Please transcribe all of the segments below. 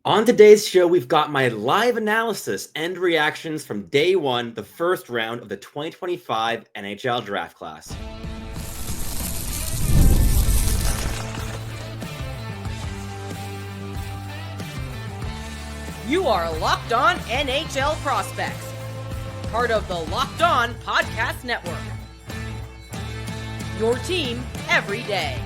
On today's show, we've got my live analysis and reactions from day one, the first round of the 2025 NHL draft class. You are Locked On NHL Prospects, part of the Locked On Podcast Network. Your team every day.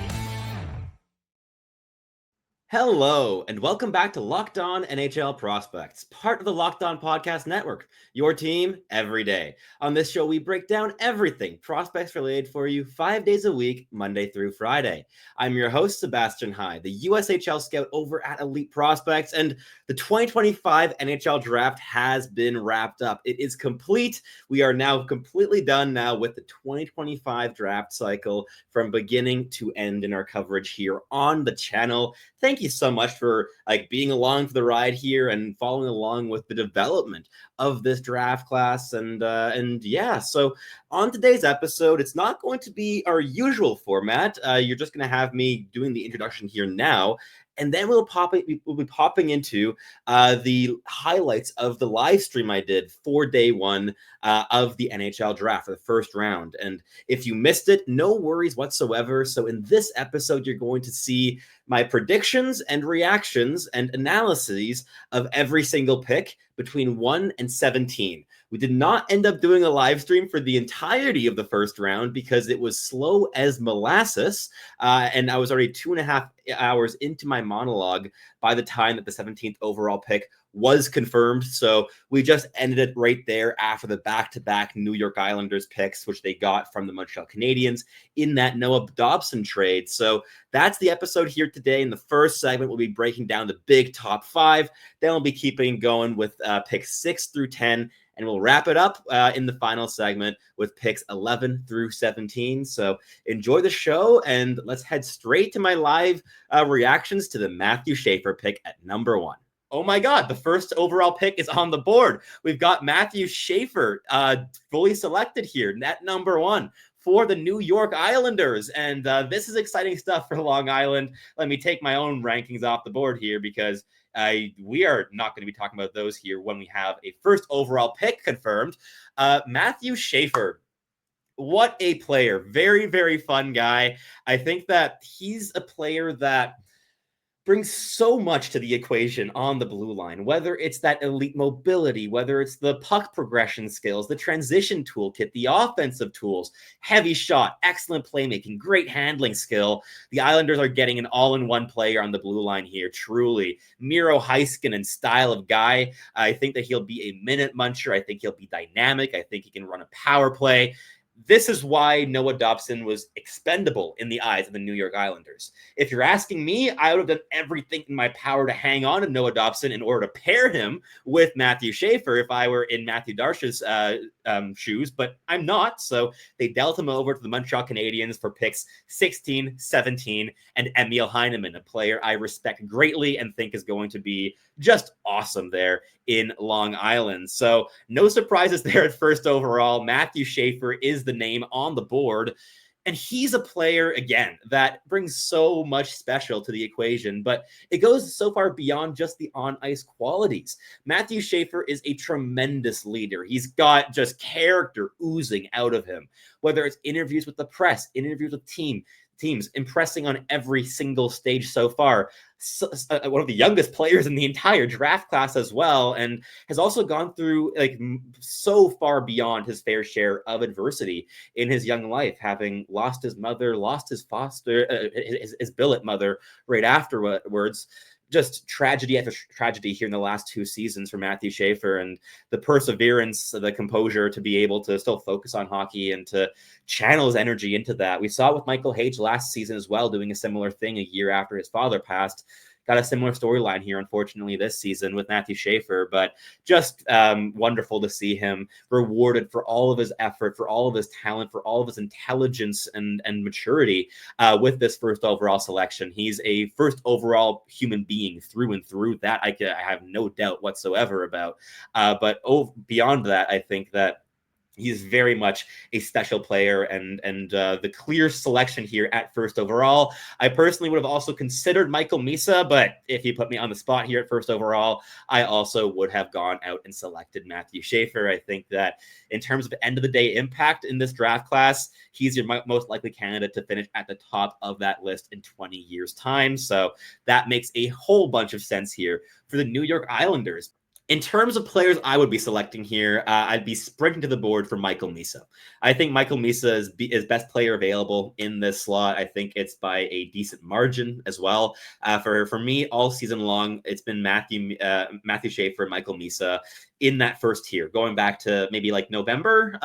Hello, and welcome back to Locked On NHL Prospects, part of the Locked On Podcast Network, your team every day. On this show, we break down everything prospects related for you 5 days a week, Monday through Friday. I'm your host, Sebastian High, the USHL scout over at Elite Prospects, and the 2025 NHL draft has been wrapped up. It is complete. We are now completely done now with the 2025 draft cycle from beginning to end in our coverage here on the channel. Thank you so much for being along for the ride here and following along with the development of this draft class. And yeah, so on today's episode, it's not going to be our usual format. You're just going to have me doing the introduction here now. And then we'll be popping into the highlights of the live stream I did for day one of the NHL draft for the first round. And if you missed it, no worries whatsoever. So in this episode, you're going to see my predictions and reactions and analyses of every single pick between 1 and 17. We did not end up doing a live stream for the entirety of the first round because it was slow as molasses, and I was already 2.5 hours into my monologue by the time that the 17th overall pick was confirmed. So we just ended it right there after the back-to-back New York Islanders picks, which they got from the Montreal Canadiens in that Noah Dobson trade. So that's the episode here today. In the first segment, we'll be breaking down the big top 5. Then we'll be keeping going with picks 6 through 10. And we'll wrap it up in the final segment with picks 11 through 17. So enjoy the show, and let's head straight to my live reactions to the Matthew Schaefer pick at number 1. Oh my God, the first overall pick is on the board. We've got Matthew Schaefer fully selected here, at number 1 for the New York Islanders. And this is exciting stuff for Long Island. Let me take my own rankings off the board here because we are not going to be talking about those here when we have a first overall pick confirmed. Matthew Schaefer, what a player. Very, very fun guy. I think that he's a player that brings so much to the equation on the blue line, whether it's that elite mobility, whether it's the puck progression skills, the transition toolkit, the offensive tools, heavy shot, excellent playmaking, great handling skill. The Islanders are getting an all-in-one player on the blue line here, truly. Miro Heiskanen style of guy. I think that he'll be a minute muncher. I think he'll be dynamic. I think he can run a power play. This is why Noah Dobson was expendable in the eyes of the New York Islanders. If you're asking me, I would have done everything in my power to hang on to Noah Dobson in order to pair him with Matthew Schaefer if I were in Matthew Darsh's shoes, but I'm not. So they dealt him over to the Montreal Canadiens for picks 16, 17, and Emil Heineman, a player I respect greatly and think is going to be just awesome there in Long Island. So no surprises there at first overall. Matthew Schaefer is the name on the board. And he's a player, again, that brings so much special to the equation, but it goes so far beyond just the on-ice qualities. Matthew Schaefer is a tremendous leader. He's got just character oozing out of him, whether it's interviews with the press, interviews with teams, impressing on every single stage so far. One of the youngest players in the entire draft class as well, and has also gone through so far beyond his fair share of adversity in his young life, having lost his mother, lost his his billet mother right afterwards. Just tragedy after tragedy here in the last 2 seasons for Matthew Schaefer, and the perseverance, the composure to be able to still focus on hockey and to channel his energy into that. We saw it with Michael Hage last season as well, doing a similar thing a year after his father passed. Got a similar storyline here, unfortunately, this season with Matthew Schaefer, but just wonderful to see him rewarded for all of his effort, for all of his talent, for all of his intelligence and maturity with this first overall selection. He's a first overall human being through and through. That I have no doubt whatsoever about. But beyond that, I think that He's very much a special player and the clear selection here at first overall. I personally would have also considered Michael Misa, but if you put me on the spot here at first overall, I also would have gone out and selected Matthew Schaefer. I think that in terms of end of the day impact in this draft class, he's your most likely candidate to finish at the top of that list in 20 years' time. So that makes a whole bunch of sense here for the New York Islanders. In terms of players I would be selecting here, I'd be sprinting to the board for Michael Misa. I think Michael Misa is best player available in this slot. I think it's by a decent margin as well. For me, all season long, it's been Matthew Schaefer, Michael Misa in that first tier, going back to maybe like November,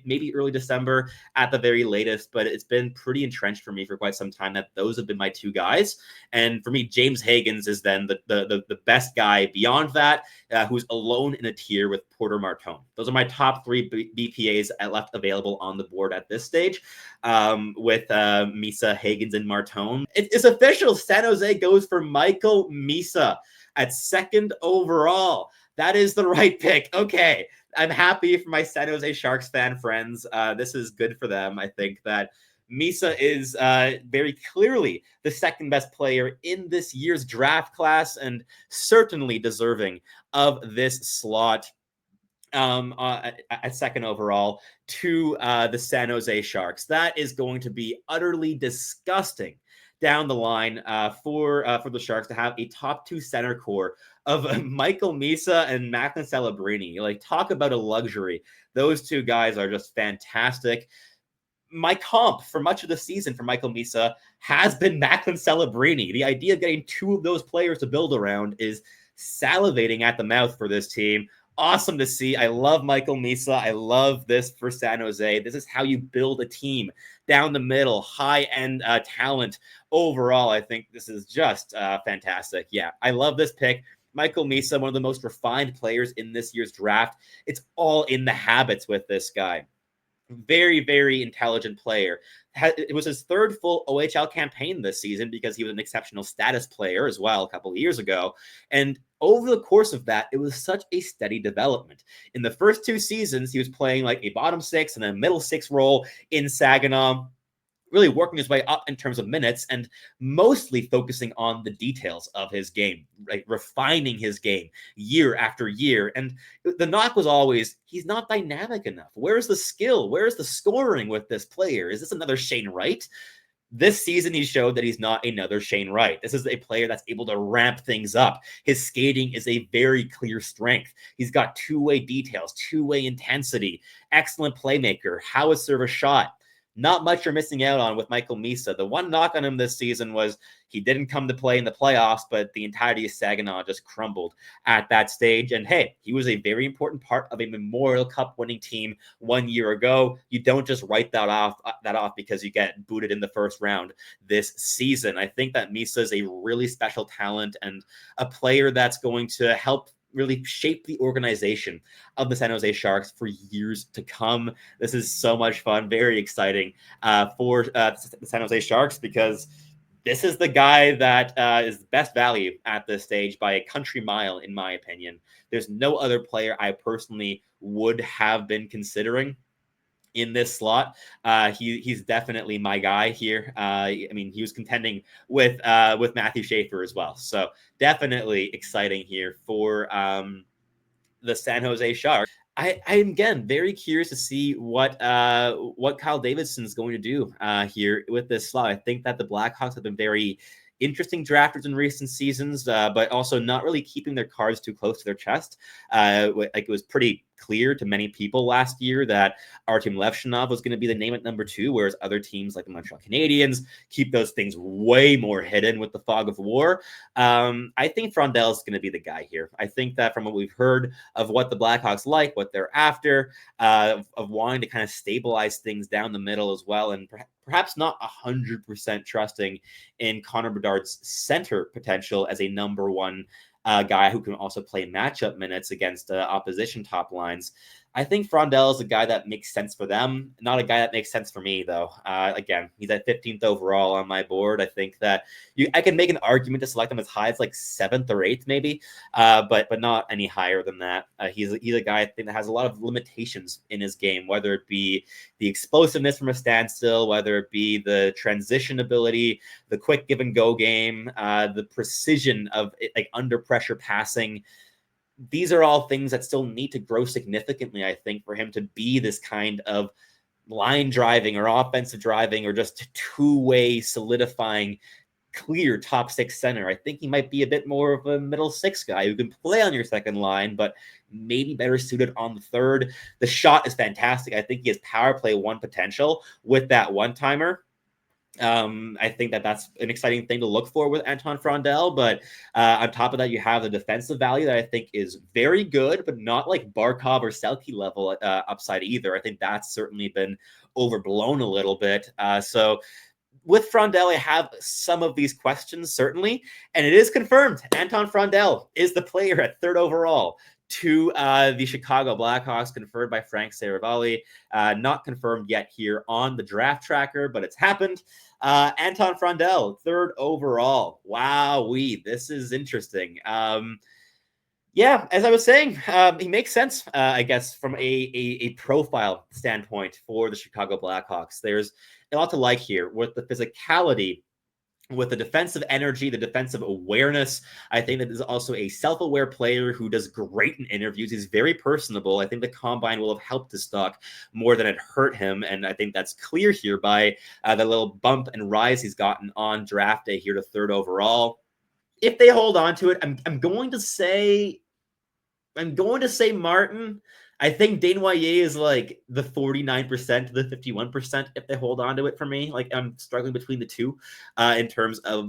maybe early December at the very latest. But it's been pretty entrenched for me for quite some time that those have been my two guys. And for me, James Hagens is then the best guy beyond that, who's alone in a tier with Porter Martone. Those are my top three BPAs left available on the board at this stage, with Misa, Hagens, and Martone. It's official. San Jose goes for Michael Misa at second overall. That is the right pick. Okay, I'm happy for my San Jose Sharks fan friends. This is good for them. I think that Misa is very clearly the second best player in this year's draft class and certainly deserving of this slot at second overall to the San Jose Sharks. That is going to be utterly disgusting down the line for the Sharks to have a top two center core of Michael Misa and Macklin Celebrini. Like, talk about a luxury. Those two guys are just fantastic. My comp for much of the season for Michael Misa has been Macklin Celebrini. The idea of getting two of those players to build around is salivating at the mouth for this team. Awesome to see. I love Michael Misa. I love this for San Jose. This is how you build a team down the middle, high-end talent. Overall, I think this is just fantastic. Yeah, I love this pick. Michael Misa, one of the most refined players in this year's draft. It's all in the habits with this guy. Very, very intelligent player. It was his third full OHL campaign this season because he was an exceptional status player as well a couple of years ago. And over the course of that, it was such a steady development. In the first two seasons, he was playing like a bottom six and a middle six role in Saginaw, really working his way up in terms of minutes and mostly focusing on the details of his game, right? Refining his game year after year. And the knock was always, he's not dynamic enough. Where's the skill? Where's the scoring with this player? Is this another Shane Wright? This season, he showed that he's not another Shane Wright. This is a player that's able to ramp things up. His skating is a very clear strength. He's got two-way details, two-way intensity, excellent playmaker, how to serve a shot. Not much you're missing out on with Michael Misa. The one knock on him this season was he didn't come to play in the playoffs, but the entirety of Saginaw just crumbled at that stage. And hey, he was a very important part of a Memorial Cup winning team 1 year ago. You don't just write that off because you get booted in the first round this season. I think that Misa is a really special talent and a player that's going to help really shape the organization of the San Jose Sharks for years to come. This is so much fun, very exciting for the San Jose Sharks because this is the guy that is best value at this stage by a country mile, in my opinion. There's no other player I personally would have been considering in this slot. He's definitely my guy here. I mean, he was contending with Matthew Schaefer as well. So definitely exciting here for the San Jose Sharks. I'm again very curious to see what Kyle Davidson's going to do here with this slot. I think that the Blackhawks have been very interesting drafters in recent seasons, but also not really keeping their cards too close to their chest. Like, it was pretty clear to many people last year that Artem Levshinov was going to be the name at number 2, whereas other teams like the Montreal Canadiens keep those things way more hidden with the fog of war. I think Frondell is going to be the guy here. I think that from what we've heard of what the Blackhawks like, what they're after, of wanting to kind of stabilize things down the middle as well, and perhaps not 100% trusting in Connor Bedard's center potential as a number 1 guy who can also play matchup minutes against opposition top lines. I think Frondell is a guy that makes sense for them, not a guy that makes sense for me, though. Again, he's at 15th overall on my board. I think that I can make an argument to select him as high as like 7th or 8th, maybe, but not any higher than that. He's a guy I think that has a lot of limitations in his game, whether it be the explosiveness from a standstill, whether it be the transition ability, the quick give and go game, the precision of like under pressure passing. These are all things that still need to grow significantly, I think, for him to be this kind of line driving or offensive driving or just two-way solidifying clear top 6 center. I think he might be a bit more of a middle 6 guy who can play on your second line, but maybe better suited on the third. The shot is fantastic. I think he has power play 1 potential with that one-timer. I think that's an exciting thing to look for with Anton Frondell, but on top of that, you have the defensive value that I think is very good, but not like Barkov or Selke level upside either. I think that's certainly been overblown a little bit. So with Frondell, I have some of these questions, certainly, and it is confirmed. Anton Frondell is the player at 3rd overall to the Chicago Blackhawks, conferred by Frank Seravalli. Not confirmed yet here on the draft tracker, but it's happened. Anton Frondell, 3rd overall. Wowee, this is interesting. Yeah, as I was saying, he makes sense, I guess, from a profile standpoint for the Chicago Blackhawks. There's a lot to like here with the physicality, with the defensive energy, the defensive awareness. I think that is also a self-aware player who does great in interviews. He's very personable. I think the combine will have helped his stock more than it hurt him. And I think that's clear here by the little bump and rise he's gotten on draft day here to 3rd overall. If they hold on to it, I'm going to say Martin. I think Desnoyers is like the 49% to the 51% if they hold on to it for me. Like I'm struggling between the two in terms of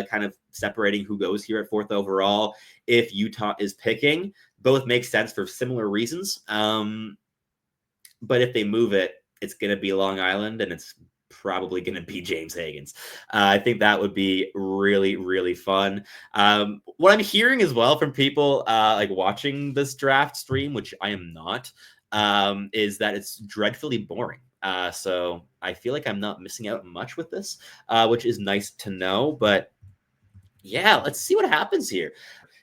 kind of separating who goes here at 4th overall. If Utah is picking, both make sense for similar reasons. But if they move it, it's going to be Long Island, and it's probably going to be James Hagens. I think that would be really, really fun. What I'm hearing as well from people like watching this draft stream, which I am not, is that it's dreadfully boring. So I feel like I'm not missing out much with this, which is nice to know. But yeah, let's see what happens here.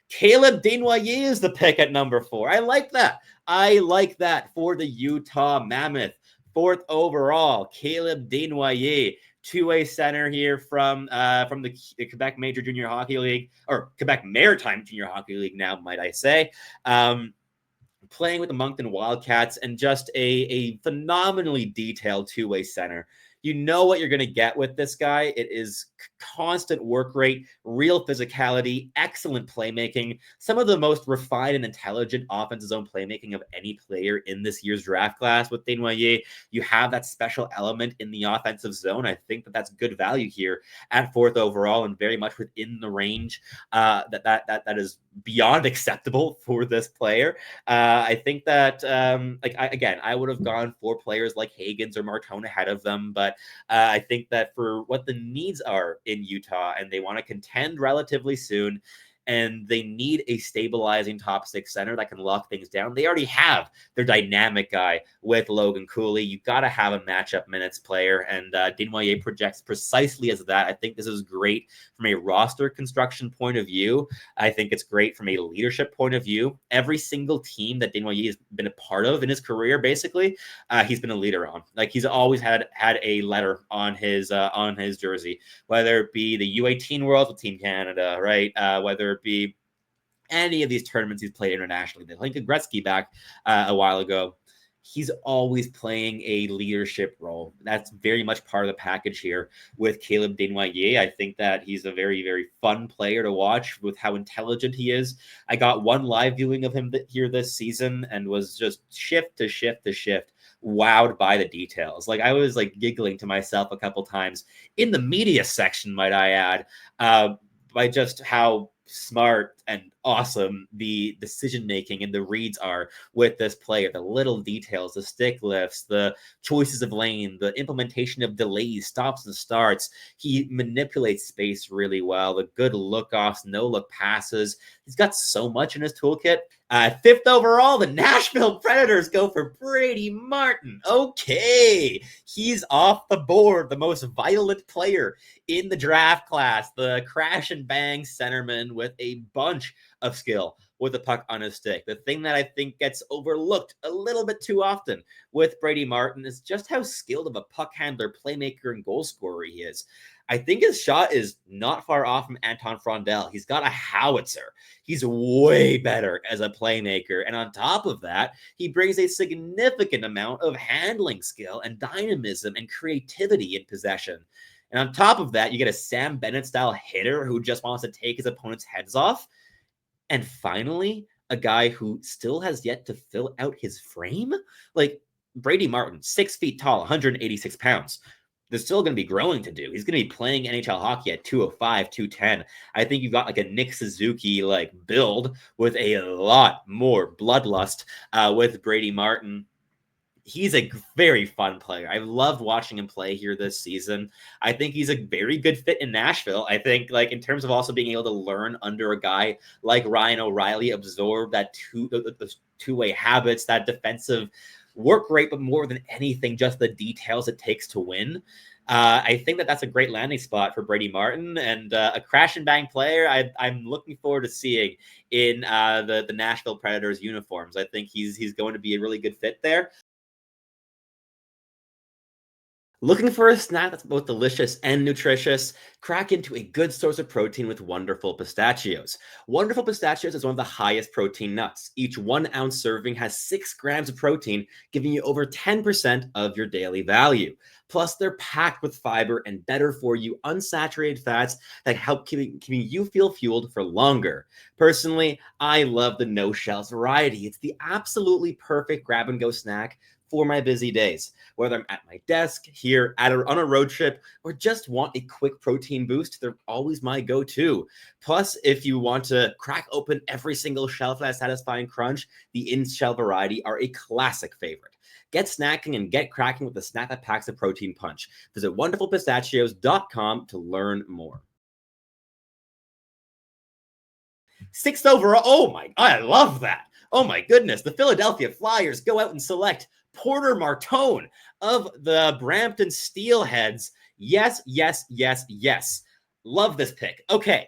Caleb Desnoyers is the pick at number 4. I like that. I like that for the Utah Mammoth. 4th overall, Caleb Desnoyers, two-way center here from the Quebec Major Junior Hockey League, or Quebec Maritime Junior Hockey League now, might I say. Playing with the Moncton Wildcats, and just a phenomenally detailed two-way center. You know what you're going to get with this guy. It is constant work rate, real physicality, excellent playmaking, some of the most refined and intelligent offensive zone playmaking of any player in this year's draft class with Desnoyers. You have that special element in the offensive zone. I think that's good value here at 4th overall, and very much within the range that is beyond acceptable for this player. I think that I would have gone for players like Hagens or Martone ahead of them, but I think that for what the needs are in Utah, and they want to contend relatively soon, and they need a stabilizing top 6 center that can lock things down. They already have their dynamic guy with Logan Cooley. You got to have a matchup minutes player, and Desnoyers projects precisely as that. I think this is great from a roster construction point of view. I think it's great from a leadership point of view. Every single team that Desnoyers has been a part of in his career, basically, he's been a leader on. Like, he's always had a letter on his jersey, whether it be the U18 Worlds with Team Canada, right? Whether it be any of these tournaments he's played internationally. The Lincoln Gretzky back a while ago. He's always playing a leadership role. That's very much part of the package here with Caleb Desnoyers. I think that he's a very, very fun player to watch with how intelligent he is. I got one live viewing of him here this season and was just shift to shift to shift, wowed by the details. Like, I was like giggling to myself a couple times in the media section, might I add, by just how smart and awesome the decision making and the reads are with this player. The little details, the stick lifts, the choices of lane, the implementation of delays, stops and starts. He manipulates space really well. The good look offs, no look passes. He's got so much in his toolkit. Fifth overall, the Nashville Predators go for Brady Martin. Okay, he's off the board, the most violent player in the draft class, the crash and bang centerman with a bunch of skill with the puck on his stick. The thing that I think gets overlooked a little bit too often with Brady Martin is just how skilled of a puck handler, playmaker, and goal scorer he is. I think his shot is not far off from Anton Frondel. He's got a howitzer. He's way better as a playmaker. And on top of that, he brings a significant amount of handling skill and dynamism and creativity in possession. And on top of that, you get a Sam Bennett-style hitter who just wants to take his opponent's heads off. And finally, a guy who still has yet to fill out his frame. Like Brady Martin, 6 feet tall, 186 pounds. There's still going to be growing to do. He's going to be playing NHL hockey at 205, 210. I think you've got like a Nick Suzuki like build with a lot more bloodlust with Brady Martin. He's a very fun player. I've loved watching him play here this season. I think he's a very good fit in Nashville. I think, like, in terms of also being able to learn under a guy like Ryan O'Reilly, absorb that two-way habits, that defensive work rate, but more than anything, just the details it takes to win. I think that's a great landing spot for Brady Martin, and a crash and bang player I'm looking forward to seeing in the Nashville Predators uniforms. I think he's going to be a really good fit there. Looking for a snack that's both delicious and nutritious? Crack into a good source of protein with Wonderful Pistachios. Wonderful Pistachios is one of the highest protein nuts. Each 1 ounce serving has 6 grams of protein, giving you over 10% of your daily value. Plus, they're packed with fiber and better for you unsaturated fats that help keeping you feel fueled for longer. Personally, I love the no shells variety. It's the absolutely perfect grab and go snack for my busy days, whether I'm at my desk, here, on a road trip, or just want a quick protein boost. They're always my go-to. Plus, if you want to crack open every single shell for that satisfying crunch, the in-shell variety are a classic favorite. Get snacking and get cracking with the snack that packs a protein punch. Visit wonderfulpistachios.com to learn more. 6th overall. Oh my, I love that. Oh my goodness. The Philadelphia Flyers go out and select Porter Martone of the Brampton Steelheads. Yes, yes, yes, yes. Love this pick. Okay.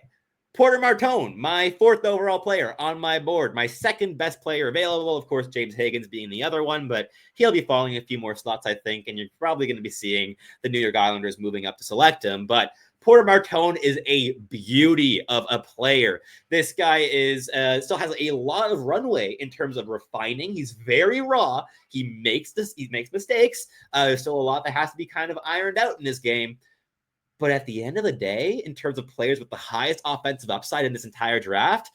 Porter Martone, my 4th overall player on my board, my 2nd best player available. Of course, James Hagens being the other one, but he'll be falling a few more slots, I think, and you're probably going to be seeing the New York Islanders moving up to select him. But Porter Martone is a beauty of a player. This guy is still has a lot of runway in terms of refining. He's very raw. He makes mistakes. There's still a lot that has to be kind of ironed out in this game. But at the end of the day, in terms of players with the highest offensive upside in this entire draft,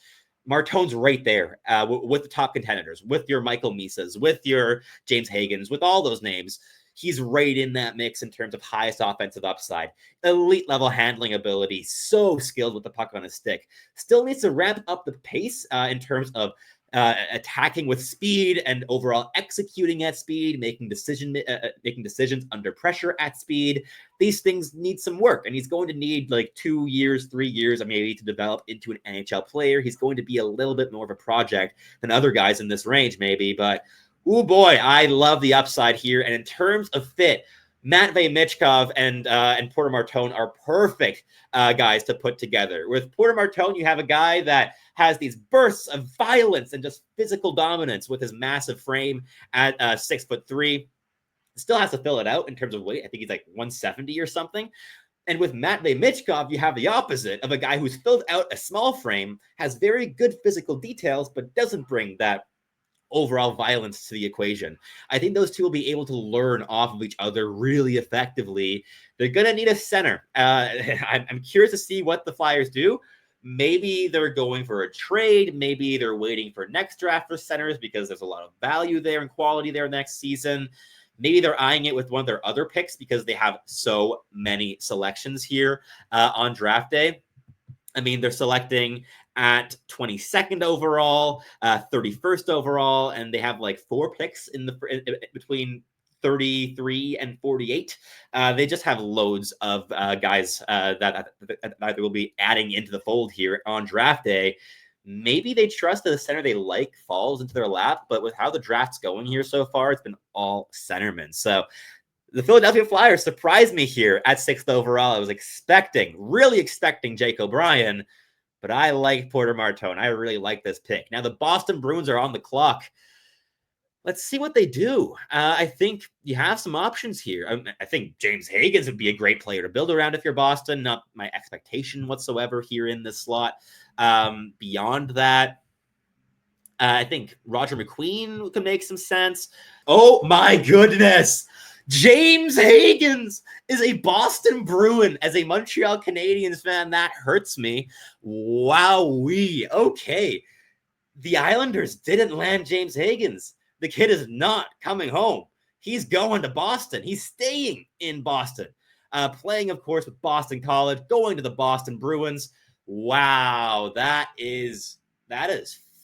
Martone's right there with the top contenders, with your Michael Misas, with your James Hagens, with all those names. He's right in that mix in terms of highest offensive upside. Elite level handling ability, so skilled with the puck on his stick. Still needs to ramp up the pace in terms of attacking with speed and overall executing at speed, making decisions under pressure at speed. These things need some work, and he's going to need like 2 years, 3 years, maybe to develop into an NHL player. He's going to be a little bit more of a project than other guys in this range, maybe, but oh boy, I love the upside here. And in terms of fit, Matvei Michkov and Porter Martone are perfect guys to put together. With Porter Martone, you have a guy that has these bursts of violence and just physical dominance with his massive frame at 6'3". Still has to fill it out in terms of weight. I think he's like 170 or something. And with Matvei Michkov, you have the opposite of a guy who's filled out a small frame, has very good physical details, but doesn't bring that overall violence to the equation. I think those two will be able to learn off of each other really effectively. They're going to need a center. I'm curious to see what the Flyers do. Maybe they're going for a trade. Maybe they're waiting for next draft for centers because there's a lot of value there and quality there next season. Maybe they're eyeing it with one of their other picks because they have so many selections here on draft day. I mean, they're selecting at 22nd overall, 31st overall, and they have like 4 picks in between 33 and 48. They just have loads of guys that they will be adding into the fold here on draft day. Maybe they trust that the center they like falls into their lap, but with how the draft's going here so far, it's been all centermen. So the Philadelphia Flyers surprised me here at 6th overall. I was really expecting Jake O'Brien, but I like Porter Martone. I really like this pick. Now, the Boston Bruins are on the clock. Let's see what they do. I think you have some options here. I think James Hagens would be a great player to build around if you're Boston. Not my expectation whatsoever here in this slot. Beyond that, I think Roger McQueen could make some sense. Oh my goodness. James Hagens is a Boston Bruin. As a Montreal Canadiens fan, that hurts me. Wowee. Okay. The Islanders didn't land James Hagens. The kid is not coming home. He's going to Boston. He's staying in Boston. Playing, of course, with Boston College, going to the Boston Bruins. Wow, that is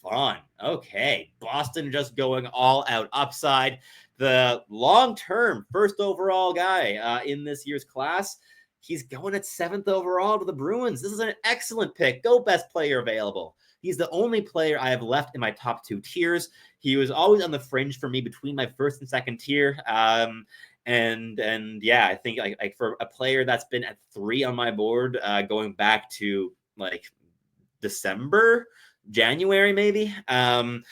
fun. Okay, Boston just going all out upside. The long-term first overall guy in this year's class, he's going at 7th overall to the Bruins. This is an excellent pick. Go best player available. He's the only player I have left in my top 2 tiers. He was always on the fringe for me between my first and second tier. And yeah, I think like for a player that's been at 3 on my board, going back to like December, January, maybe, behind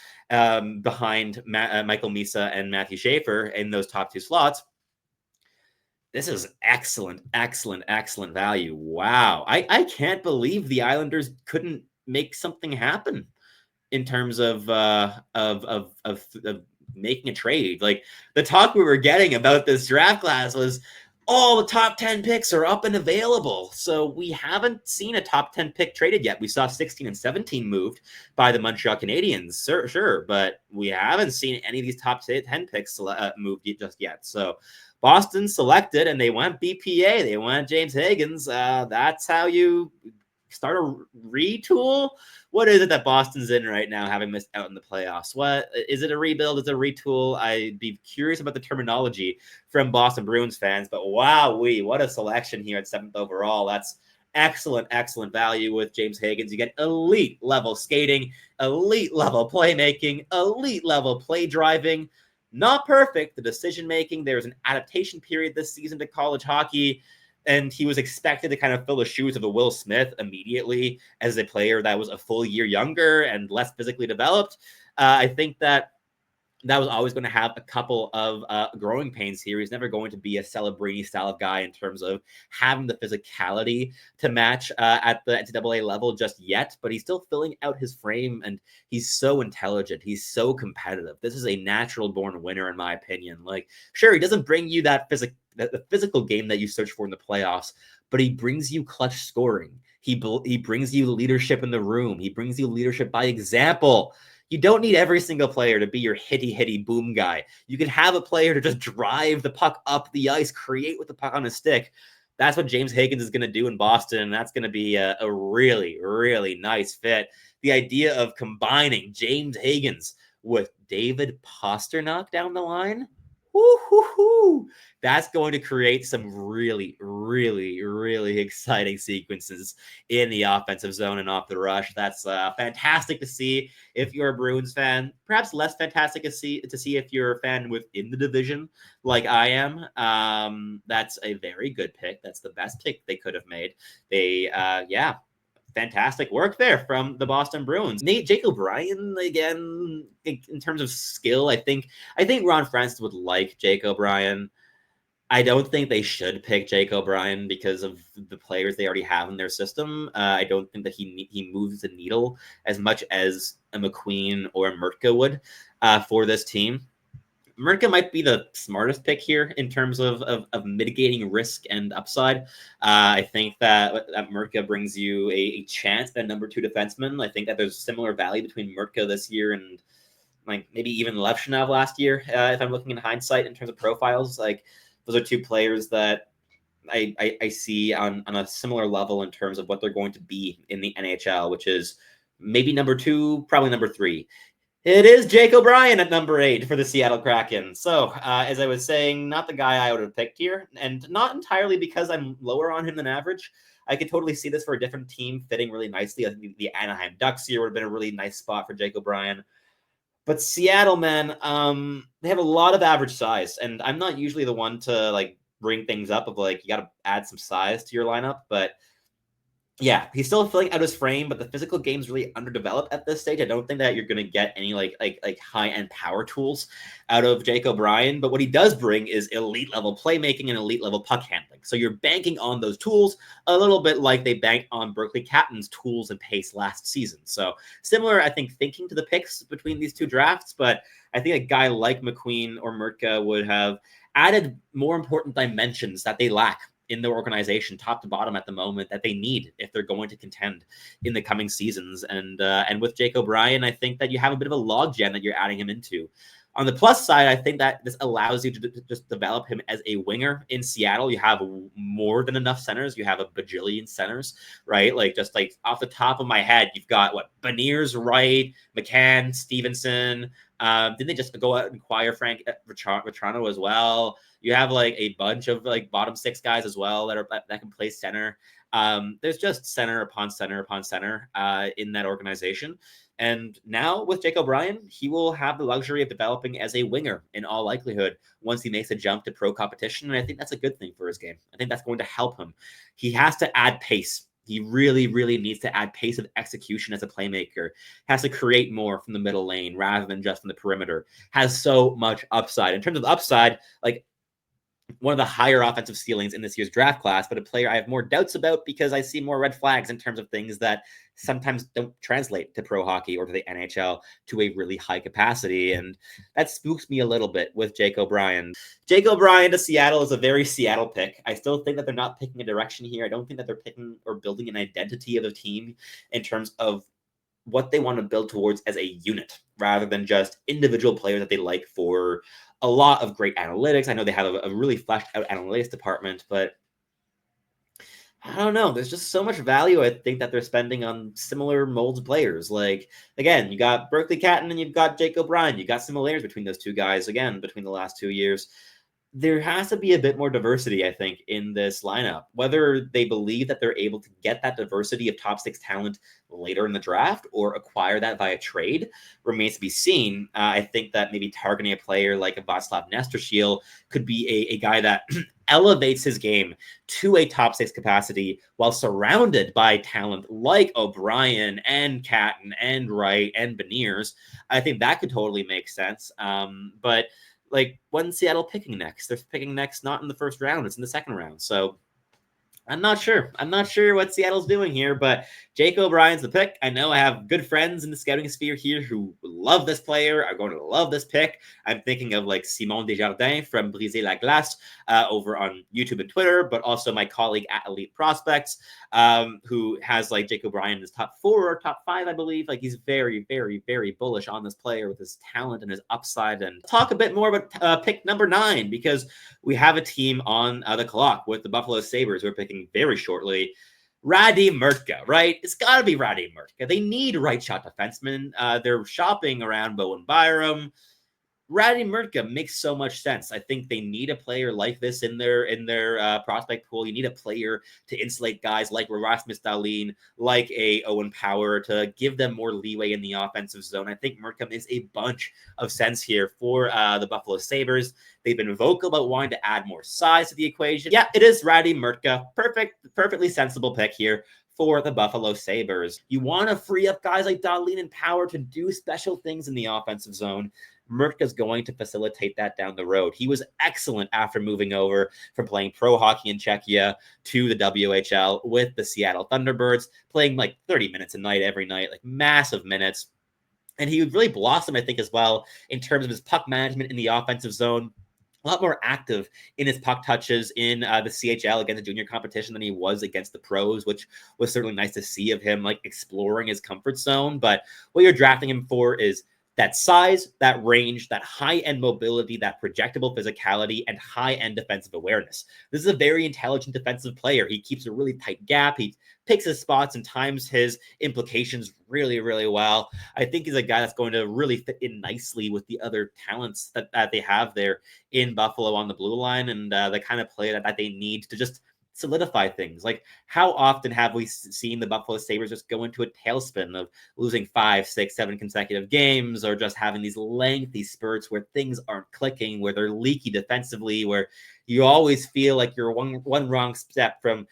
Michael Misa and Matthew Schaefer in those top 2 slots. This is excellent value. Wow. I can't believe the Islanders couldn't make something happen in terms of making a trade. Like, the talk we were getting about this draft class was all the top 10 picks are up and available. So we haven't seen a top 10 pick traded yet. We saw 16 and 17 moved by the Montreal Canadiens, sure, but we haven't seen any of these top 10 picks moved just yet. So Boston selected, and they went BPA. They went James Hagens. That's how you start a retool. What is it that Boston's in right now, having missed out in the playoffs? What is it? A rebuild? Is it a retool? I'd be curious about the terminology from Boston Bruins fans, but wowee, what a selection here at 7th overall. That's excellent value with James Hagens. You get elite level skating, elite level playmaking, elite level play driving. Not perfect, the decision making. There's an adaptation period this season to college hockey, and he was expected to kind of fill the shoes of a Will Smith immediately as a player that was a full year younger and less physically developed. I think that was always going to have a couple of growing pains here. He's never going to be a Celebrini style of guy in terms of having the physicality to match at the NCAA level just yet, but he's still filling out his frame, and he's so intelligent. He's so competitive. This is a natural born winner, in my opinion. Like, sure, he doesn't bring you that the physical game that you search for in the playoffs, but he brings you clutch scoring. He brings you leadership in the room. He brings you leadership by example. You don't need every single player to be your hitty boom guy. You can have a player to just drive the puck up the ice, create with the puck on his stick. That's what James Hagens is going to do in Boston, and that's going to be a really nice fit. The idea of combining James Hagens with David Pastrnak down the line, that's going to create some really exciting sequences in the offensive zone and off the rush. That's fantastic to see if you're a Bruins fan. Perhaps less fantastic to see if you're a fan within the division like I am. That's a very good pick. That's the best pick they could have made. They fantastic work there from the Boston Bruins. Jake O'Brien, again, in terms of skill, I think Ron Francis would like Jake O'Brien. I don't think they should pick Jake O'Brien because of the players they already have in their system. I don't think that he moves the needle as much as a McQueen or a Murtka would for this team. Murtka might be the smartest pick here in terms of mitigating risk and upside. I think that Murtka brings you a chance at number 2 defenseman. I think that there's similar value between Murtka this year and like maybe even Levchinov last year, if I'm looking in hindsight in terms of profiles. Like, those are 2 players that I see on a similar level in terms of what they're going to be in the NHL, which is maybe number 2, probably number 3. It is Jake O'Brien at number 8 for the Seattle Kraken. So, as I was saying, not the guy I would have picked here, and not entirely because I'm lower on him than average. I could totally see this for a different team fitting really nicely. I think the Anaheim Ducks here would have been a really nice spot for Jake O'Brien. But Seattle, man, they have a lot of average size, and I'm not usually the one to like bring things up of like you got to add some size to your lineup, but yeah, he's still filling out his frame, but the physical game's really underdeveloped at this stage. I don't think that you're going to get any like high end power tools out of Jake O'Brien. But what he does bring is elite level playmaking and elite level puck handling. So you're banking on those tools a little bit like they banked on Berkeley Catton's tools and pace last season. So similar, I think, thinking to the picks between these two drafts. But I think a guy like McQueen or Murtka would have added more important dimensions that they lack in the organization, top to bottom at the moment, that they need if they're going to contend in the coming seasons. And with Jake O'Brien, I think that you have a bit of a logjam that you're adding him into. On the plus side, I think that this allows you to just develop him as a winger in Seattle. You have more than enough centers. You have a bajillion centers, right? Like just like off the top of my head, you've got what Beniers, Wright, McCann, Stevenson. Didn't they just go out and acquire Frank Vetrano as well? You have like a bunch of like bottom 6 guys as well that can play center. There's just center upon center upon center in that organization. And now with Jake O'Brien, he will have the luxury of developing as a winger in all likelihood once he makes a jump to pro competition. And I think that's a good thing for his game. I think that's going to help him. He has to add pace. He really, really needs to add pace of execution as a playmaker, has to create more from the middle lane rather than just from the perimeter, has so much upside. In terms of upside, like one of the higher offensive ceilings in this year's draft class, but a player I have more doubts about because I see more red flags in terms of things that sometimes don't translate to pro hockey or to the NHL to a really high capacity. And that spooks me a little bit with Jake O'Brien. Jake O'Brien to Seattle is a very Seattle pick. I still think that they're not picking a direction here. I don't think that they're picking or building an identity of the team in terms of what they want to build towards as a unit rather than just individual players that they like for a lot of great analytics. I know they have a really fleshed out analytics department, but I don't know. There's just so much value, I think, that they're spending on similar molds players. Like, again, you got Berkeley Catton and you've got Jake O'Brien. You got similarities between those two guys, again, between the last 2 years. There has to be a bit more diversity, I think, in this lineup. Whether they believe that they're able to get that diversity of top 6 talent later in the draft or acquire that via trade remains to be seen. I think that maybe targeting a player like a Václav Nestorshiel could be a guy that elevates his game to a top 6 capacity while surrounded by talent like O'Brien and Catton and Wright and Beniers. I think that could totally make sense. But like, when's Seattle picking next? They're picking next not in the first round, it's in the second round. So I'm not sure. I'm not sure what Seattle's doing here, but Jake O'Brien's the pick. I know I have good friends in the scouting sphere here who love this player, are going to love this pick. I'm thinking of like Simon Desjardins from Briser la Glace over on YouTube and Twitter, but also my colleague at Elite Prospects who has like Jake O'Brien in his top 4 or top 5, I believe. Like he's very, very, very bullish on this player with his talent and his upside. And talk a bit more about pick number 9 because we have a team on the clock with the Buffalo Sabres who are picking very shortly. Radim Murtka, right? It's got to be Radim Murtka. They need right shot defensemen. They're shopping around Bowen Byram. Radim Murtka makes so much sense. I think they need a player like this in their prospect pool. You need a player to insulate guys like Rasmus Dahlin, like a Owen Power, to give them more leeway in the offensive zone. I think Murtka makes a bunch of sense here for the Buffalo Sabres. They've been vocal about wanting to add more size to the equation. Yeah, it is Radim Murtka. Perfectly sensible pick here for the Buffalo Sabres. You want to free up guys like Dahlin and Power to do special things in the offensive zone. Murtka's going to facilitate that down the road. He was excellent after moving over from playing pro hockey in Czechia to the WHL with the Seattle Thunderbirds, playing like 30 minutes a night every night, like massive minutes. And he really blossomed, I think, as well in terms of his puck management in the offensive zone. A lot more active in his puck touches in the CHL against the junior competition than he was against the pros, which was certainly nice to see of him, like exploring his comfort zone. But what you're drafting him for is that size, that range, that high-end mobility, that projectable physicality, and high-end defensive awareness. This is a very intelligent defensive player. He keeps a really tight gap. He picks his spots and times his implications really, really well. I think he's a guy that's going to really fit in nicely with the other talents that they have there in Buffalo on the blue line, and the kind of player that they need to just solidify things. Like, how often have we seen the Buffalo Sabres just go into a tailspin of losing 5, 6, 7 consecutive games, or just having these lengthy spurts where things aren't clicking, where they're leaky defensively, where you always feel like you're one wrong step from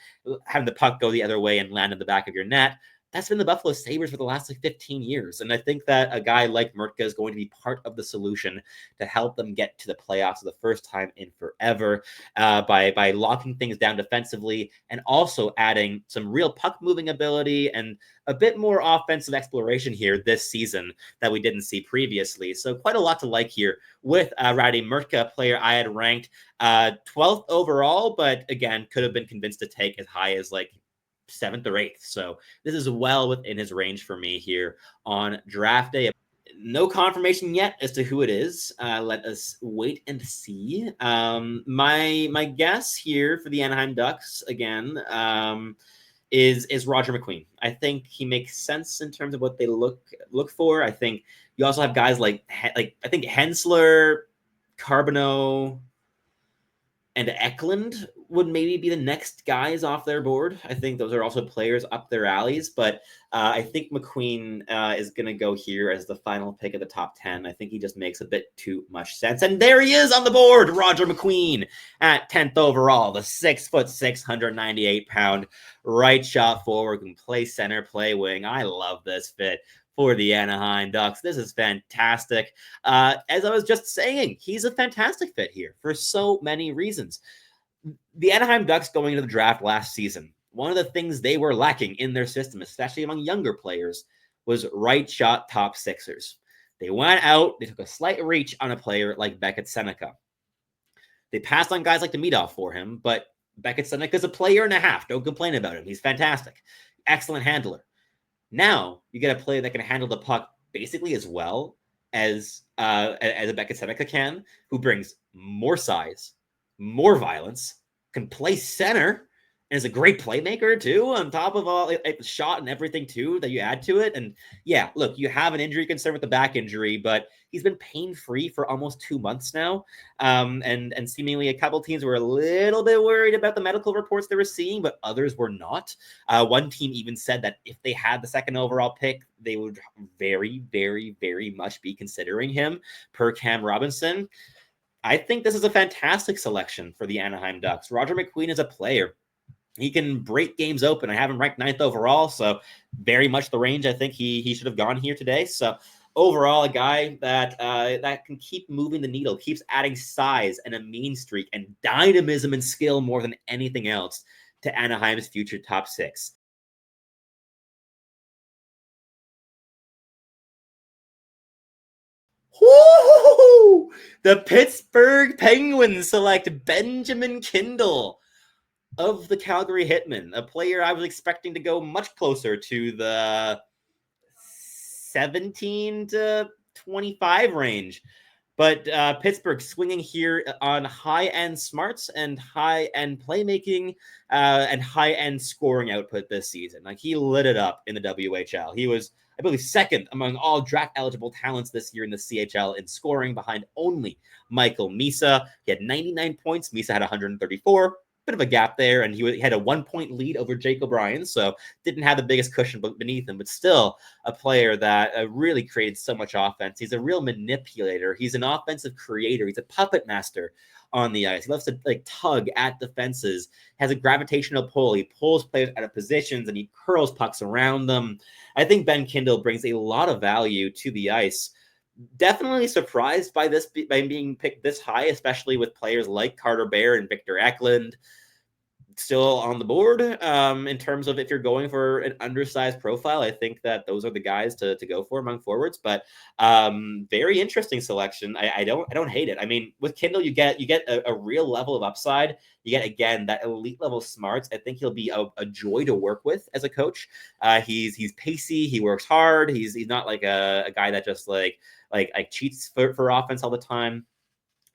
having the puck go the other way and land in the back of your net. That's been the Buffalo Sabres for the last 15 years. And I think that a guy like Murtka is going to be part of the solution to help them get to the playoffs for the first time in forever, by locking things down defensively and also adding some real puck moving ability and a bit more offensive exploration here this season that we didn't see previously. So quite a lot to like here with Radim Murtka, a player I had ranked 12th overall, but again, could have been convinced to take as high as like 7th or 8th. So this is well within his range for me here on draft day. No confirmation yet as to who it is. Let us wait and see. My guess here for the Anaheim Ducks again is Roger McQueen. I think he makes sense in terms of what they look for. I think you also have guys like I think Hensler, Carbonneau, and Eklund would maybe be the next guys off their board. I think those are also players up their alleys, but I think McQueen is going to go here as the final pick of the top 10. I think he just makes a bit too much sense. And there he is on the board, Roger McQueen at 10th overall, the 6'6", 198-pound right shot forward, can play center, play wing. I love this fit for the Anaheim Ducks. This is fantastic. As I was just saying, he's a fantastic fit here for so many reasons. The Anaheim Ducks going into the draft last season, one of the things they were lacking in their system, especially among younger players, was right shot top sixers. They went out, they took a slight reach on a player like Beckett Seneca. They passed on guys like Demidov for him, but Beckett Seneca is a player and a half. Don't complain about him. He's fantastic. Excellent handler. Now you get a player that can handle the puck basically as well as a Beckett Seneca can, who brings more size, more violence, can play center, and is a great playmaker too, on top of all the shot and everything too that you add to it. And yeah, look, you have an injury concern with the back injury, but he's been pain-free for almost 2 months now. And seemingly a couple teams were a little bit worried about the medical reports they were seeing, but others were not. One team even said that if they had the 2nd overall pick, they would very, very, very much be considering him, per Cam Robinson. I think this is a fantastic selection for the Anaheim Ducks. Roger McQueen is a player. He can break games open. I have him ranked 9th overall, so very much the range I think he should have gone here today. So overall, a guy that can keep moving the needle, keeps adding size and a mean streak and dynamism and skill more than anything else to Anaheim's future top 6. Woo! The Pittsburgh Penguins select Benjamin Kindel of the Calgary Hitmen, a player I was expecting to go much closer to the 17 to 25 range. But Pittsburgh swinging here on high-end smarts and high-end playmaking and high-end scoring output this season. Like, he lit it up in the WHL. He was, I believe, 2nd among all draft-eligible talents this year in the CHL in scoring, behind only Michael Misa. He had 99 points. Misa had 134. Bit of a gap there, and he had a 1-point lead over Jake O'Brien, so didn't have the biggest cushion beneath him, but still a player that really created so much offense. He's a real manipulator. He's an offensive creator. He's a puppet master on the ice. He loves to tug at defenses, has a gravitational pull. He pulls players out of positions, and he curls pucks around them. I think Ben Kindel brings a lot of value to the ice. Definitely surprised by being picked this high, especially with players like Carter Bear and Victor Eklund still on the board. In terms of if you're going for an undersized profile, I think that those are the guys to go for among forwards. But very interesting selection. I don't hate it. I mean, with Kindel, you get a real level of upside. You get, again, that elite level smarts. I think he'll be a joy to work with as a coach. He's pacey. He works hard. He's not like a guy that just like cheats for offense all the time.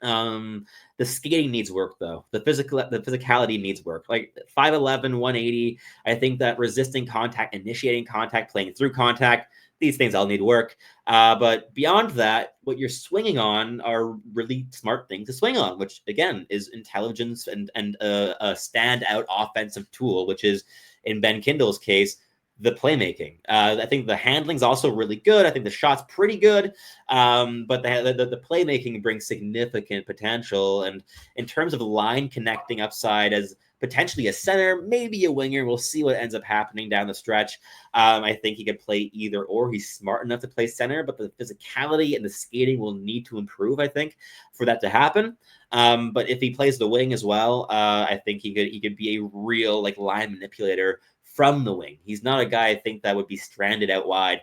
The skating needs work though. The physicality needs work. Like 5'11", 180. I think that resisting contact, initiating contact, playing through contact, these things all need work. But beyond that, what you're swinging on are really smart things to swing on, which again is intelligence and a standout offensive tool, which is in Ben Kindel's case, the playmaking. I think the handling's also really good. I think the shot's pretty good, but the playmaking brings significant potential. And in terms of line connecting upside as potentially a center, maybe a winger, we'll see what ends up happening down the stretch. I think he could play either or. He's smart enough to play center, but the physicality and the skating will need to improve, I think, for that to happen. But if he plays the wing as well, I think he could be a real like line manipulator from the wing. He's not a guy I think that would be stranded out wide.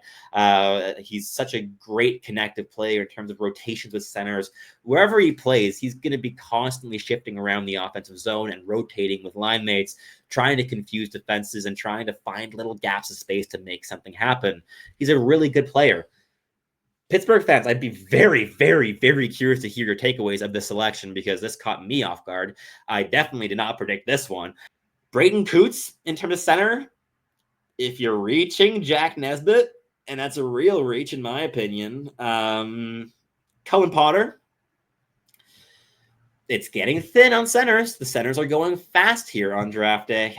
He's such a great connective player in terms of rotations with centers. Wherever he plays, he's going to be constantly shifting around the offensive zone and rotating with line mates, trying to confuse defenses and trying to find little gaps of space to make something happen. He's a really good player. Pittsburgh fans, I'd be very, very, very curious to hear your takeaways of this selection because this caught me off guard. I definitely did not predict this one. Braden Coots, in terms of center, if you're reaching Jack Nesbitt, and that's a real reach in my opinion, Cohen Potter, it's getting thin on centers. The centers are going fast here on draft day.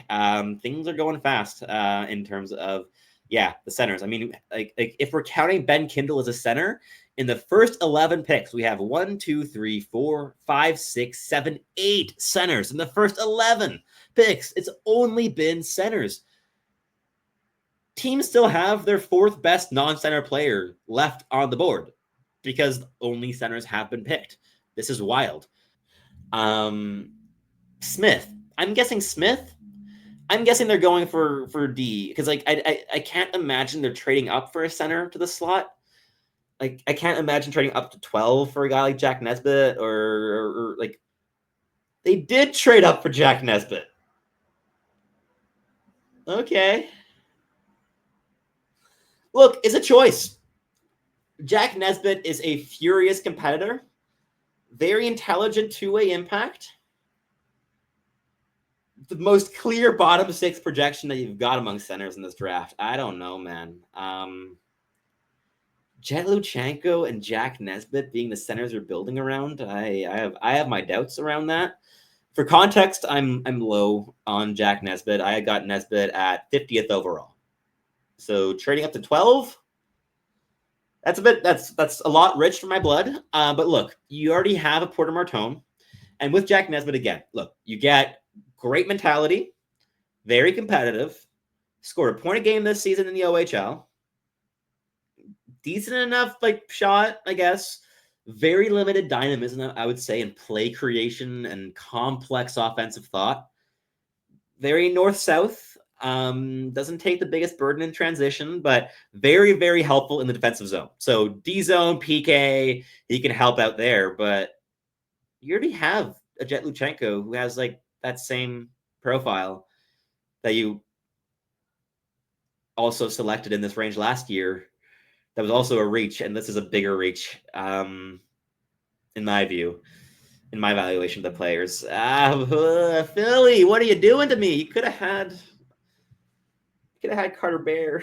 Things are going fast in terms of, the centers. I mean, like if we're counting Ben Kindel as a center, in the first 11 picks, we have 1, 2, 3, 4, 5, 6, 7, 8 centers in the first 11 picks. It's only been centers. Teams still have their fourth best non-center player left on the board because only centers have been picked. This is wild. Smith. I'm guessing Smith. I'm guessing they're going for D because like I can't imagine they're trading up for a center to the slot. Like I can't imagine trading up to 12 for a guy like Jack Nesbitt or like they did trade up for Jack Nesbitt. Okay. Look, it's a choice. Jack Nesbitt is a furious competitor, very intelligent two-way impact. The most clear bottom six projection that you've got among centers in this draft. I don't know, man. Jet Luchenko and Jack Nesbitt being the centers we're building around. I have my doubts around that. For context, I'm low on Jack Nesbitt. I got Nesbitt at 50th overall. So trading up to 12, that's a lot rich for my blood. But look, you already have a Porter Martone. And with Jack Nesbitt again, look, you get great mentality, very competitive, scored a point a game this season in the OHL. Decent enough like shot, I guess. Very limited dynamism, I would say, in play creation and complex offensive thought. Very north-south. Doesn't take the biggest burden in transition, but very, very helpful in the defensive zone. So D-zone, PK, he can help out there. But you already have a Jet Luchenko who has like that same profile that you also selected in this range last year. That was also a reach, and this is a bigger reach, in my view, in my evaluation of the players. Philly, what are you doing to me? You could have had Carter Bear.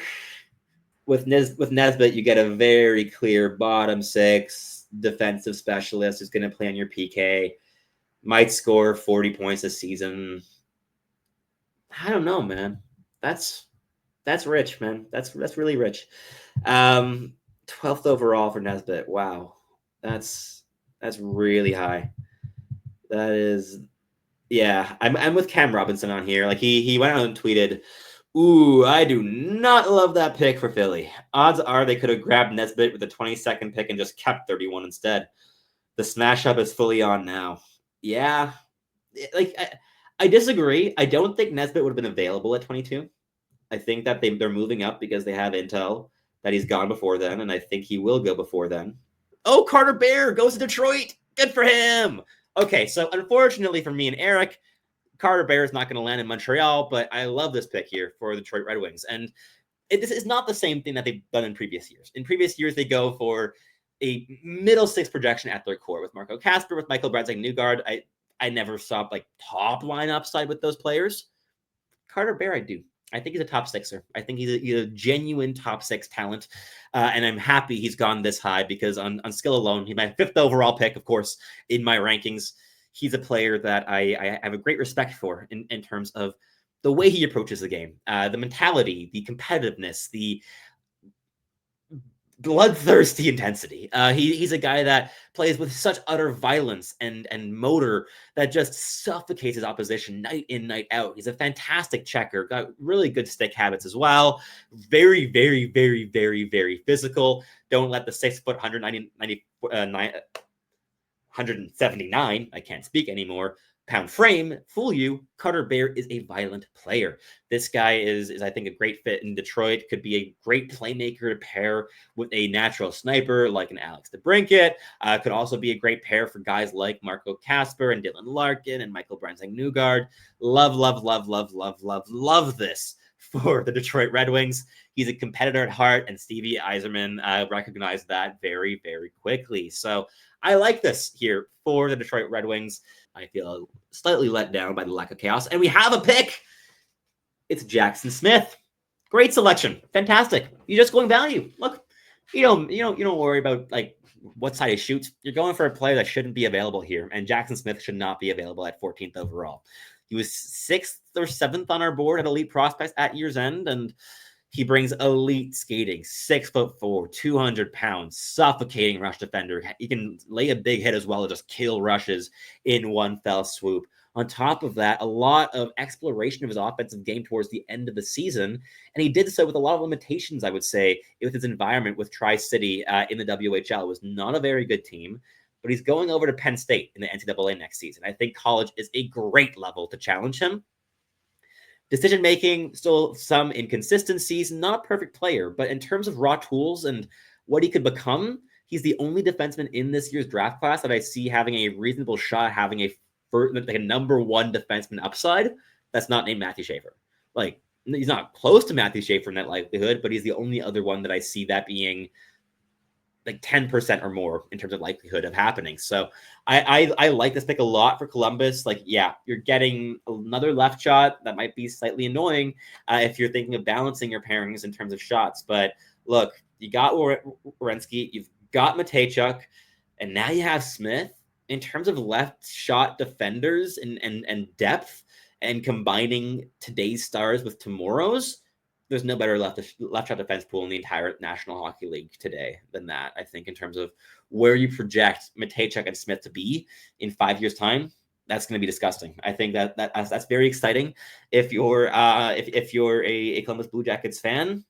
With Nesbitt, you get a very clear bottom six defensive specialist who's going to play on your PK. Might score 40 points this season. I don't know, man. That's rich, man. That's really rich. 12th overall for Nesbitt. Wow. That's really high. That is, yeah. I'm with Cam Robinson on here. Like he went out and tweeted, "Ooh, I do not love that pick for Philly. Odds are they could have grabbed Nesbitt with the 22nd pick and just kept 31 instead. The smash up is fully on now." Yeah. Like I disagree. I don't think Nesbitt would have been available at 22. I think that they're moving up because they have intel that he's gone before then, and I think he will go before then. Oh, Carter Bear goes to Detroit. Good for him. Okay, so unfortunately for me and Eric, Carter Bear is not going to land in Montreal, but I love this pick here for the Detroit Red Wings. And this is not the same thing that they've done in previous years. In previous years, they go for a middle six projection at their core with Marco Kasper, with Michael Brandsegg-Nygård. I never saw like top line upside with those players. Carter Bear, I do. I think he's a top sixer. I think he's a genuine top six talent. And I'm happy he's gone this high because on skill alone, he's my 5th overall pick, of course, in my rankings. He's a player that I have a great respect for in terms of the way he approaches the game, the mentality, the competitiveness, the bloodthirsty intensity. He's a guy that plays with such utter violence and motor that just suffocates his opposition night in, night out. He's a fantastic checker, got really good stick habits as well. Very, very, very, very, very physical. Don't let the 6 foot 179, I can't speak anymore, pound frame fool you. Carter Bear is a violent player. This guy is I think a great fit in Detroit. Could be a great playmaker to pair with a natural sniper like an Alex DeBrincat. Could also be a great pair for guys like Marco Kasper and Dylan Larkin and Michael Brandsegg-Nygård. Love this for the Detroit Red Wings. He's a competitor at heart, and Stevie Yzerman recognized that very, very quickly. So I like this here for the Detroit Red Wings. I feel slightly let down by the lack of chaos. And we have a pick. It's Jackson Smith. Great selection. Fantastic. You're just going value. Look, you don't worry about like what side he shoots. You're going for a player that shouldn't be available here. And Jackson Smith should not be available at 14th overall. He was 6th or 7th on our board at elite prospects at year's end, and he brings elite skating, 6'4", 200 pounds, suffocating rush defender. He can lay a big hit as well as just kill rushes in one fell swoop. On top of that, a lot of exploration of his offensive game towards the end of the season, and he did so with a lot of limitations, I would say, with his environment with Tri-City in the WHL. It was not a very good team, but he's going over to Penn State in the NCAA next season. I think college is a great level to challenge him. Decision-making, still some inconsistencies, not a perfect player, but in terms of raw tools and what he could become, he's the only defenseman in this year's draft class that I see having a reasonable shot, having a number 1 defenseman upside that's not named Matthew Schaefer. Like, he's not close to Matthew Schaefer in that likelihood, but he's the only other one that I see that being like 10% or more in terms of likelihood of happening. So I like this pick a lot for Columbus. Like, yeah, you're getting another left shot that might be slightly annoying if you're thinking of balancing your pairings in terms of shots. But look, you got Werenski, you've got Matejchuk, and now you have Smith. In terms of left shot defenders and depth and combining today's stars with tomorrow's, there's no better left shot defense pool in the entire National Hockey League today than that. I think in terms of where you project Matejchuk and Smith to be in 5 years' time, that's going to be disgusting. I think that's very exciting. If you're a Columbus Blue Jackets fan,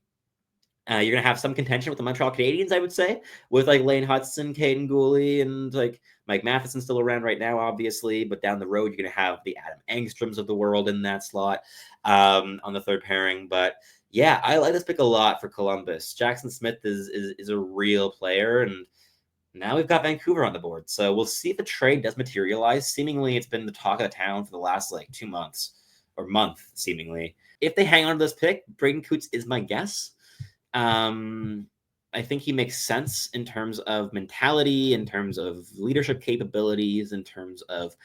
you're going to have some contention with the Montreal Canadiens, I would say, with like Lane Hudson, Caden Gooley, and like Mike Matheson still around right now, obviously. But down the road, you're going to have the Adam Angstroms of the world in that slot on the third pairing. But yeah, I like this pick a lot for Columbus. Jackson Smith is a real player, and now we've got Vancouver on the board. So we'll see if the trade does materialize. Seemingly, it's been the talk of the town for the last like 2 months or month, seemingly. If they hang on to this pick, Braden Coots is my guess. I think he makes sense in terms of mentality, in terms of leadership capabilities, in terms of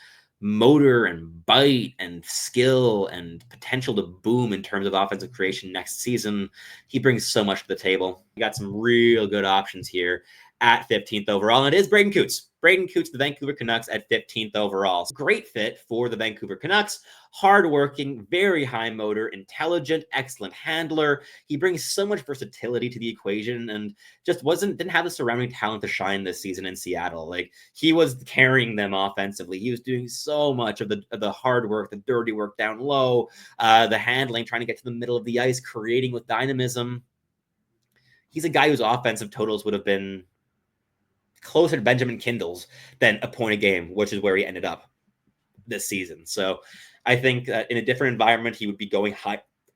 motor and bite and skill and potential to boom in terms of offensive creation next season. He brings so much to the table. We got some real good options here at 15th overall, and it is Braden Coots. Braden Coots, the Vancouver Canucks at 15th overall. Great fit for the Vancouver Canucks. Hardworking, very high motor, intelligent, excellent handler. He brings so much versatility to the equation and just didn't have the surrounding talent to shine this season in Seattle. Like, he was carrying them offensively. He was doing so much of the hard work, the dirty work down low, the handling, trying to get to the middle of the ice, creating with dynamism. He's a guy whose offensive totals would have been closer to Benjamin Kindel's than a point a game, which is where he ended up this season. So I think in a different environment, he would be going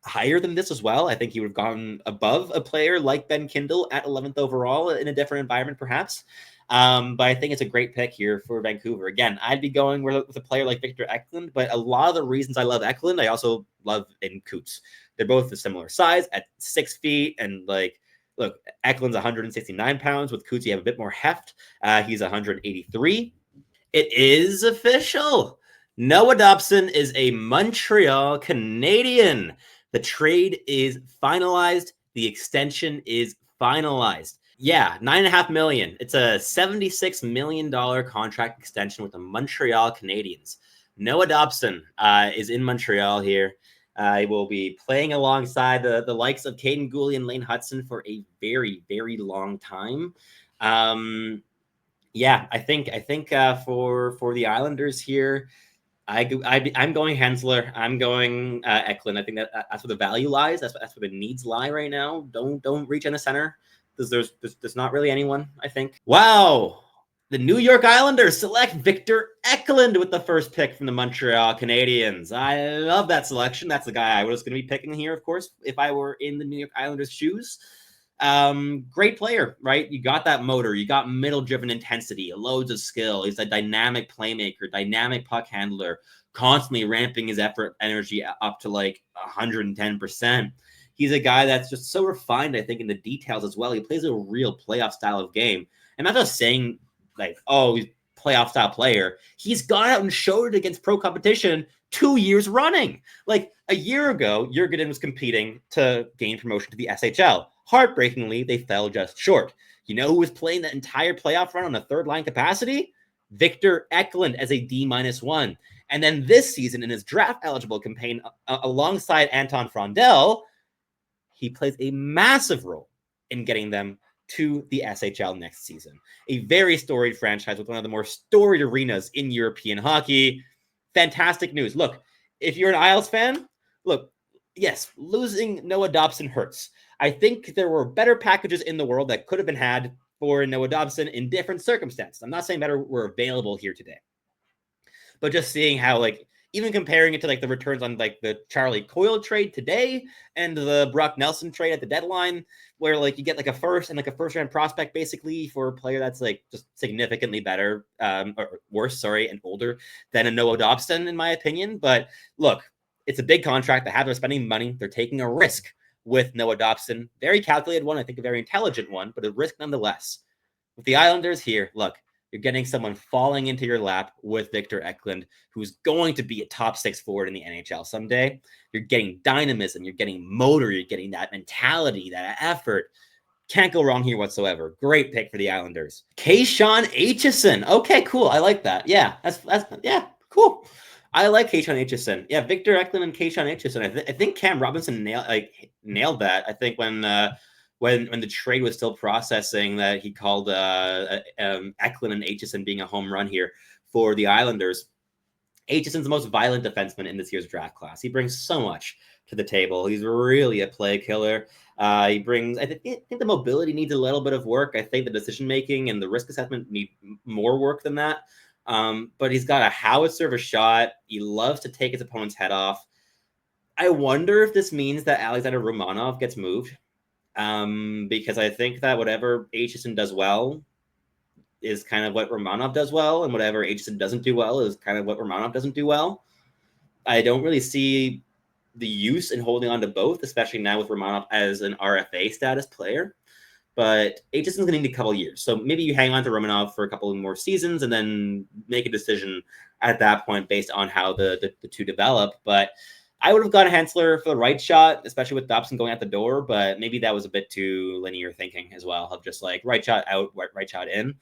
higher than this as well. I think he would have gone above a player like Ben Kindel at 11th overall in a different environment, perhaps. But I think it's a great pick here for Vancouver. Again, I'd be going with a player like Victor Eklund, but a lot of the reasons I love Eklund, I also love in Coots. They're both a similar size at 6 feet and like Look, Eklund's 169 pounds. With Coutts, you have a bit more heft. He's 183. It is official. Noah Dobson is a Montreal Canadian. The trade is finalized. The extension is finalized. Yeah, $9.5 million. It's a $76 million contract extension with the Montreal Canadiens. Noah Dobson is in Montreal here. He will be playing alongside the likes of Caden Gooley and Lane Hudson for a very, very long time. Yeah, I think for the Islanders here, I'm going Hensler. I'm going Eklund. I think that's where the value lies. That's where the needs lie right now. Don't reach in the center. There's not really anyone, I think. Wow. The New York Islanders select Victor Eklund with the first pick from the Montreal Canadiens. I love that selection. That's the guy I was going to be picking here, of course, if I were in the New York Islanders' shoes. Great player, right? You got that motor, you got middle-driven intensity, loads of skill. He's a dynamic playmaker, dynamic puck handler, constantly ramping his effort energy up to like 110%. He's a guy that's just so refined, I think, in the details as well. He plays a real playoff style of game. And not just saying like, oh, he's a playoff style player. He's gone out and showed it against pro competition 2 years running. Like a year ago, Jurgen was competing to gain promotion to the SHL. Heartbreakingly, they fell just short. You know who was playing that entire playoff run on a third line capacity? Victor Eklund as a D-1. And then this season in his draft eligible campaign alongside Anton Frondel, he plays a massive role in getting them to the SHL next season. A very storied franchise with one of the more storied arenas in European hockey. Fantastic news. Look, if you're an Isles fan, look, yes, losing Noah Dobson hurts. I think there were better packages in the world that could have been had for Noah Dobson in different circumstances. I'm not saying better were available here today, but just seeing how, like, even comparing it to like the returns on like the Charlie Coyle trade today and the Brock Nelson trade at the deadline, where like you get like a first and like a first round prospect basically for a player that's like just significantly better, or worse, sorry, and older than a Noah Dobson, in my opinion. But look, it's a big contract. They have they're spending money. They're taking a risk with Noah Dobson. Very calculated one, I think a very intelligent one, but a risk nonetheless. With the Islanders here, look, you're getting someone falling into your lap with Victor Eklund, who's going to be a top 6 forward in the NHL someday. You're getting dynamism, you're getting motor, you're getting that mentality, that effort. Can't go wrong here whatsoever. Great pick for the Islanders. Kayshawn Aitchison. Okay, cool. I like that. Yeah, that's yeah, cool. I like Kayshawn Aitchison. Yeah, Victor Eklund and Kayshawn Aitchison. I think Cam Robinson nailed that. I think when the trade was still processing, that he called Eklund and Aitchison being a home run here for the Islanders. Aitchison's the most violent defenseman in this year's draft class. He brings so much to the table. He's really a play killer. He brings, I think the mobility needs a little bit of work. I think the decision-making and the risk assessment need more work than that. But he's got a howitzer of a shot. He loves to take his opponent's head off. I wonder if this means that Alexander Romanov gets moved. Because I think that whatever Aitchison does well is kind of what Romanov does well, and whatever Aitchison doesn't do well is kind of what Romanov doesn't do well. I don't really see the use in holding on to both, especially now with Romanov as an RFA status player. But Aitchison's going to need a couple years. So maybe you hang on to Romanov for a couple more seasons and then make a decision at that point based on how the two develop. But I would have gone Hensler for the right shot, especially with Dobson going out the door, but maybe that was a bit too linear thinking as well, of just like right shot out, right shot in.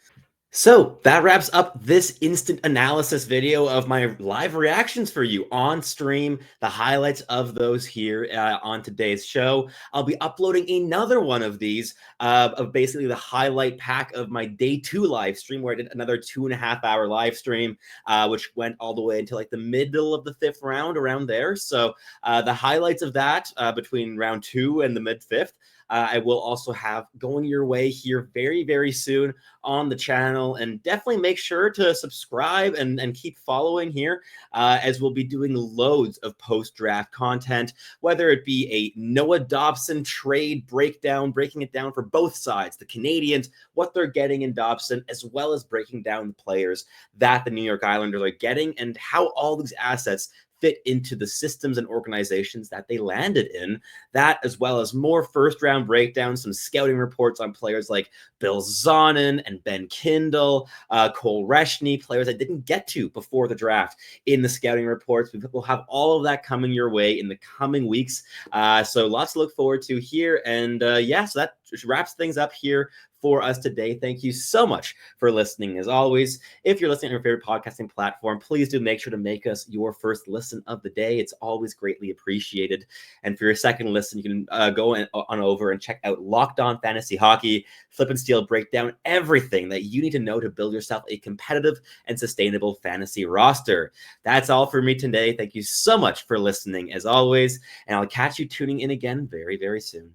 So that wraps up this instant analysis video of my live reactions for you on stream, the highlights of those here on today's show. I'll be uploading another one of these of basically the highlight pack of my day 2 live stream, where I did another 2.5 hour live stream, which went all the way into like the middle of the 5th round, around there. So the highlights of that between round 2 and the mid 5th, I will also have going your way here very, very soon on the channel. And definitely make sure to subscribe and keep following here, as we'll be doing loads of post-draft content, whether it be a Noah Dobson trade breakdown, breaking it down for both sides, the Canadians, what they're getting in Dobson, as well as breaking down the players that the New York Islanders are getting and how all these assets fit into the systems and organizations that they landed in. That, as well as more first round breakdowns, some scouting reports on players like Bill Zonin and Ben Kindel, Cole Reshny, players I didn't get to before the draft in the scouting reports. We'll have all of that coming your way in the coming weeks. So lots to look forward to here. And so that wraps things up here for us today. Thank you so much for listening. As always, if you're listening on your favorite podcasting platform, please do make sure to make us your first listen of the day. It's always greatly appreciated. And for your second listen, you can go on over and check out Locked On Fantasy Hockey. Flip and Steal break down everything that you need to know to build yourself a competitive and sustainable fantasy roster. That's all for me today. Thank you so much for listening, as always, and I'll catch you tuning in again very, very soon.